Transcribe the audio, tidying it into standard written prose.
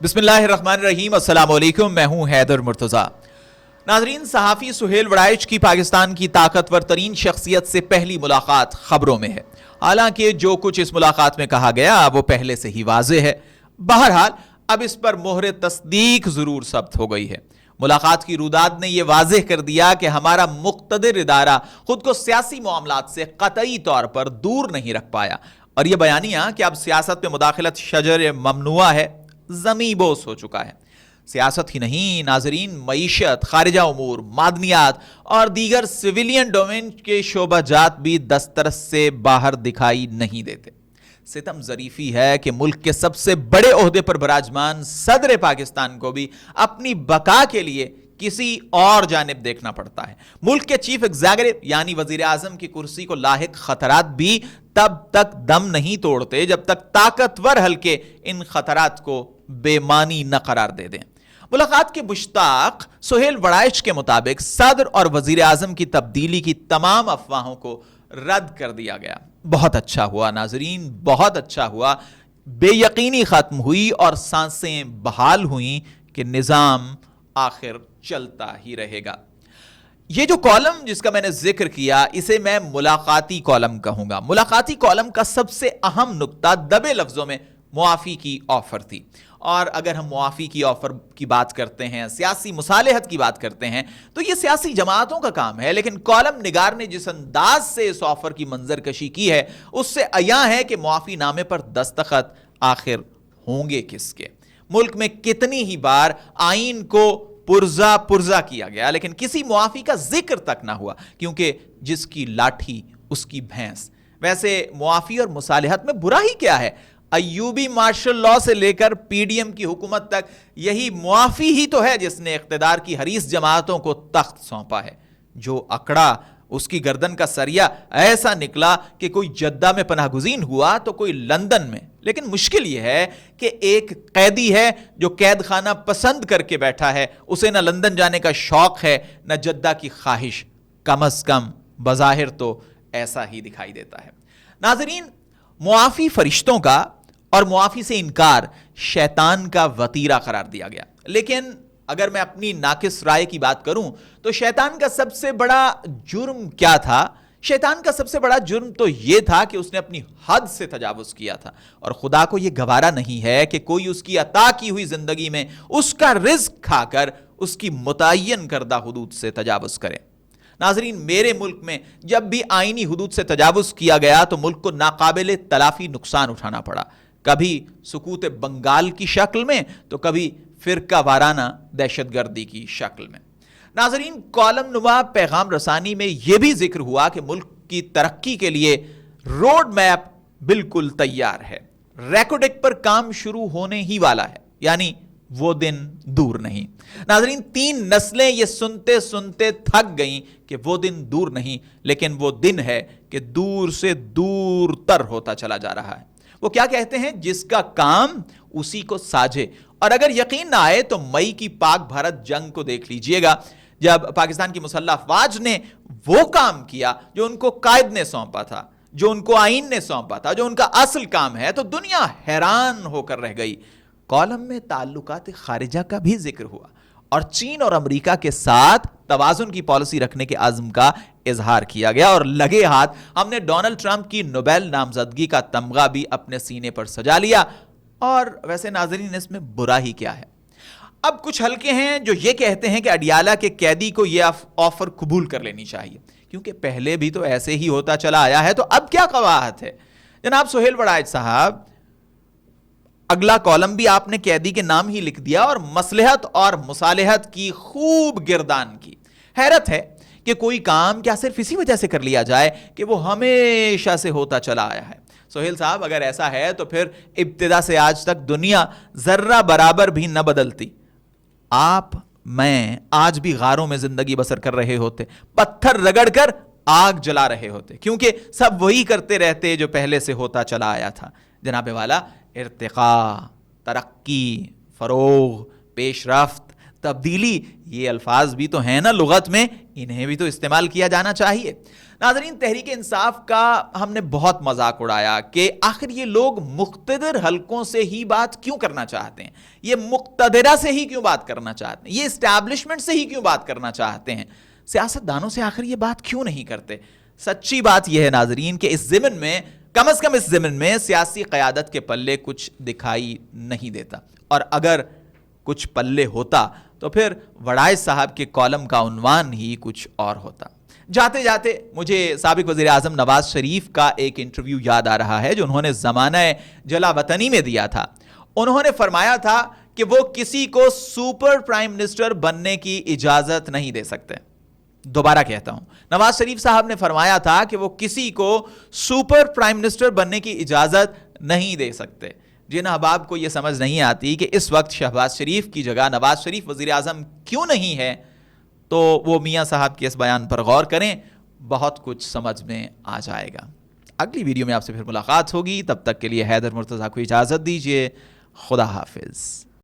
बिस्मिल्लाहिर्रहमानिर्रहीम, अस्सलाम वालेकुम। मैं हूं हैदर मुर्तज़ा। नाज़रीन, सहाफ़ी सुहेल वड़ाइच की पाकिस्तान की ताकतवर तरीन शख्सियत से पहली मुलाकात खबरों में है। हालांकि जो कुछ इस मुलाकात में कहा गया वो पहले से ही वाज़ेह है। बहरहाल अब इस पर मोहर तस्दीक ज़रूर सब्त हो गई है। मुलाकात की रुदाद ने यह वाज़ेह कर दिया कि हमारा मुक़्तदिर इदारा खुद को सियासी मामलात से क़तई तौर पर दूर नहीं रख पाया, और यह बयानिया कि अब सियासत में मुदाखलत शजर ममनुआ है, ज़मी बोस हो चुका है। सियासत ही नहीं नाजरीन, मईशत, खारिजा उमूर, मादनियात और दीगर सिविलियन डोमेन के शोबाजात भी दस्तरस से बाहर दिखाई नहीं देते। सितम ज़रीफ़ी है कि मुल्क के सबसे बड़े ओहदे पर विराजमान सदर पाकिस्तान को भी अपनी बका के लिए किसी और जानिब देखना पड़ता है। मुल्क के चीफ एग्जीक्यूटिव यानी वजीर आजम की कुर्सी को लाहिक खतरात भी तब तक दम नहीं तोड़ते जब तक ताकतवर हल्के इन खतरात को बेमानी न करार दे दें। मुलाकात के मुश्ताक सुहेल वड़ाइच के मुताबिक सदर और वजीर आजम की तब्दीली की तमाम अफवाहों को रद्द कर दिया गया। बहुत अच्छा हुआ नाजरीन, बहुत अच्छा हुआ। बेयकीनी खत्म हुई और सांसें बहाल हुई कि निज़ाम आखिर चलता ही रहेगा। ये जो कॉलम जिसका मैंने जिक्र किया, इसे मैं मुलाकाती कॉलम कहूंगा। मुलाकाती कॉलम का सबसे अहम नुक्ता दबे लफ्जों में मुआफ़ी की ऑफर थी। और अगर हम मुआफ़ी की ऑफर की बात करते हैं, सियासी मुसालहत की बात करते हैं, तो ये सियासी जमातों का काम है। लेकिन कॉलम निगार ने जिस अंदाज से इस ऑफर की मंजरकशी की है, उससे अया है कि मुआफ़ी नामे पर दस्तखत आखिर होंगे किसके। मुल्क में कितनी ही बार आईन को पुर्जा पुर्जा किया गया, लेकिन किसी मुआफ़ी का जिक्र तक ना हुआ, क्योंकि जिसकी लाठी उसकी भैंस। वैसे मुआफ़ी और मुसालहत में बुरा ही क्या है? अय्यूबी मार्शल लॉ से लेकर पीडीएम की हुकूमत तक यही मुआफ़ी ही तो है जिसने इख्तिदार की हरीस जमातों को तख्त सौंपा है। जो अकड़ा उसकी गर्दन का सरिया ऐसा निकला कि कोई जद्दा में पनाहगुज़ीन हुआ तो कोई लंदन में। लेकिन मुश्किल यह है कि एक कैदी है जो कैद खाना पसंद करके बैठा है, उसे न लंदन जाने का शौक है न जद्दा की ख्वाहिश। कम अज कम बज़ाहिर तो ऐसा ही दिखाई देता है। नाज़रीन, मुआफ़ी फरिश्तों का और मुआफ़ी से इनकार शैतान का वतीरा करार दिया गया। लेकिन अगर मैं अपनी नाकिस राय की बात करूं तो शैतान का सबसे बड़ा जुर्म क्या था? शैतान का सबसे बड़ा जुर्म तो यह था कि उसने अपनी हद से तजावुज़ किया था, और खुदा को यह गवारा नहीं है कि कोई उसकी अता की हुई जिंदगी में उसका रिज़्क खाकर उसकी मुतय्यन करदा हुदूद से तजावुज़ करे। नाज़रीन, मेरे मुल्क में जब भी आईनी हुदूद से तजावुज़ किया गया तो मुल्क को नाकाबिले तलाफी नुकसान उठाना पड़ा, कभी सुकूत बंगाल की शक्ल में तो कभी फिरका वाराना दहशतगर्दी की शक्ल में। नाज़रीन, कॉलम नुमा पैगाम रसानी में यह भी जिक्र हुआ कि मुल्क की तरक्की के लिए रोड मैप बिल्कुल तैयार है। रेकोडेक पर काम शुरू होने ही वाला है, यानी वो दिन दूर नहीं। नाज़रीन, 3 नस्लें ये सुनते सुनते थक गईं कि वो दिन दूर नहीं, लेकिन वो दिन है कि दूर से दूर तर होता चला जा रहा है। वो क्या कहते हैं? जिसका काम उसी को साझे। और अगर यकीन ना आए तो मई की पाक भारत जंग को देख लीजिएगा, जब पाकिस्तान की मुसल्लह अफवाज ने वो काम किया जो उनको कायद ने सौंपा था, जो उनको आईन ने सौंपा था, जो उनका असल काम है, तो दुनिया हैरान होकर रह गई। कॉलम में ताल्लुकात खारिजा का भी जिक्र हुआ और चीन और अमेरिका के साथ तवाज़ुन की पॉलिसी रखने के आज़म का इजहार किया गया, और लगे हाथ हमने डोनाल्ड ट्रंप की नोबेल नामजदगी का तमगा भी अपने सीने पर सजा लिया। और वैसे नाज़रीन, इसमें बुरा ही क्या है? अब कुछ हल्के हैं जो ये कहते हैं कि अडियाला के कैदी को यह ऑफर कबूल कर लेनी चाहिए, क्योंकि पहले भी तो ऐसे ही होता चला आया है, तो अब क्या कवाहत है? जनाब सुहेल वड़ाइच साहब, अगला कॉलम भी आपने कैदी के नाम ही लिख दिया और मसलहत और मुसालहत की खूब गिरदान की। हैरत है कि कोई काम क्या सिर्फ इसी वजह से कर लिया जाए कि वो हमेशा से होता चला आया है। सुहेल साहब, अगर ऐसा है तो फिर इब्तिदा से आज तक दुनिया जर्रा बराबर भी न बदलती। आप मैं आज भी गारों में जिंदगी बसर कर रहे होते, पत्थर रगड़कर आग जला रहे होते, क्योंकि सब वही करते रहते जो पहले से होता चला आया था। जनाबे वाला, इर्तिका, तरक्की, फरोग, पेशरफ्त, تبدیلی، یہ الفاظ بھی تو ہیں نا لغت میں، انہیں بھی تو استعمال کیا جانا چاہیے۔ ناظرین، تحریک انصاف کا ہم نے بہت مذاق اڑایا کہ آخر یہ لوگ مقتدر حلقوں سے ہی بات کیوں کرنا چاہتے ہیں، یہ مقتدرہ سے ہی کیوں بات کرنا چاہتے ہیں، یہ اسٹیبلشمنٹ سے ہی کیوں بات کرنا چاہتے ہیں، سیاست دانوں سے آخر یہ بات کیوں نہیں کرتے۔ سچی بات یہ ہے ناظرین کہ اس ضمن میں، کم از کم اس ضمن میں سیاسی قیادت کے پلے کچھ دکھائی نہیں دیتا، اور اگر کچھ پلے ہوتا تو پھر وڑائچ صاحب کے کالم کا عنوان ہی کچھ اور ہوتا۔ جاتے جاتے مجھے سابق وزیر اعظم نواز شریف کا ایک انٹرویو یاد آ رہا ہے جو انہوں نے زمانہ جلا وطنی میں دیا تھا۔ انہوں نے فرمایا تھا کہ وہ کسی کو سپر پرائم منسٹر بننے کی اجازت نہیں دے سکتے۔ دوبارہ کہتا ہوں، نواز شریف صاحب نے فرمایا تھا کہ وہ کسی کو سپر پرائم منسٹر بننے کی اجازت نہیں دے سکتے۔ جن احباب کو یہ سمجھ نہیں آتی کہ اس وقت شہباز شریف کی جگہ نواز شریف وزیر اعظم کیوں نہیں ہے، تو وہ میاں صاحب کے اس بیان پر غور کریں، بہت کچھ سمجھ میں آ جائے گا۔ اگلی ویڈیو میں آپ سے پھر ملاقات ہوگی، تب تک کے لیے حیدر مرتضیٰ کو اجازت دیجیے۔ خدا حافظ۔